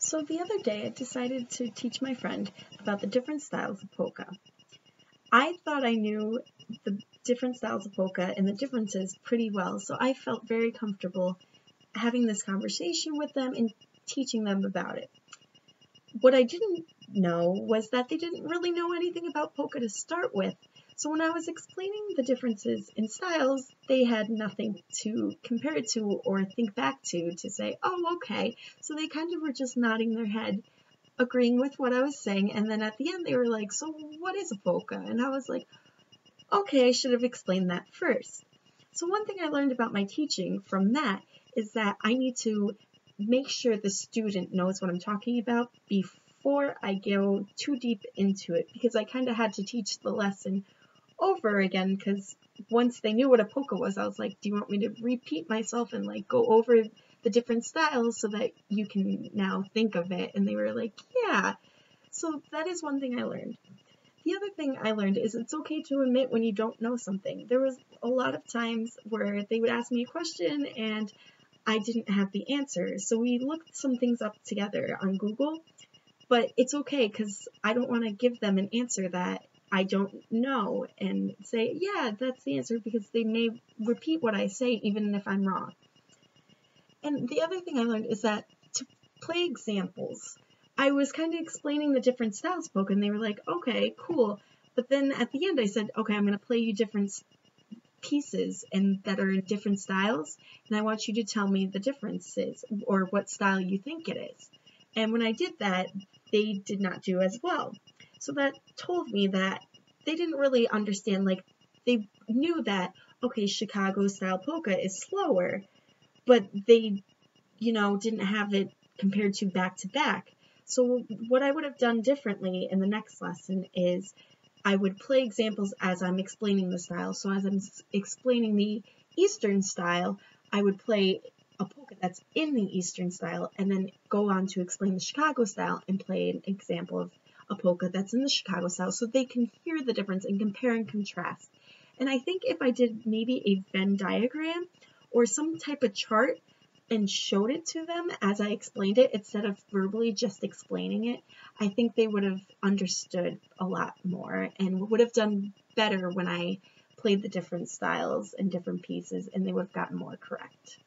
So the other day I decided to teach my friend about the different styles of polka. I thought I knew the different styles of polka and the differences pretty well, so I felt very comfortable having this conversation with them and teaching them about it. What I didn't know was that they didn't really know anything about polka to start with, so when I was explaining the differences in styles, they had nothing to compare it to or think back to say, oh, okay. So they kind of were just nodding their head, agreeing with what I was saying, and then at the end they were like, so what is a polka? And I was like, okay, I should have explained that first. So one thing I learned about my teaching from that is that I need to make sure the student knows what I'm talking about before I go too deep into it, because I kind of had to teach the lesson over again, because once they knew what a polka was, I was like, do you want me to repeat myself and like go over the different styles so that you can now think of it? And they were like, yeah. So that is one thing I learned. The other thing I learned is it's okay to admit when you don't know something. There was a lot of times where they would ask me a question and I didn't have the answer. So we looked some things up together on Google, but it's okay because I don't want to give them an answer that I don't know and say, yeah, that's the answer, because they may repeat what I say even if I'm wrong. And the other thing I learned is that to play examples, I was kind of explaining the different styles of polka and they were like, okay, cool. But then at the end I said, okay, I'm going to play you different pieces and that are in different styles, and I want you to tell me the differences or what style you think it is. And when I did that, they did not do as well. So that told me that they didn't really understand, like they knew that, okay, Chicago style polka is slower, but they, didn't have it compared to back. So what I would have done differently in the next lesson is I would play examples as I'm explaining the style. So as I'm explaining the Eastern style, I would play a polka that's in the Eastern style and then go on to explain the Chicago style and play an example of a polka that's in the Chicago style so they can hear the difference and compare and contrast. And I think if I did maybe a Venn diagram or some type of chart and showed it to them as I explained it instead of verbally just explaining it, I think they would have understood a lot more and would have done better when I played the different styles and different pieces, and they would have gotten more correct.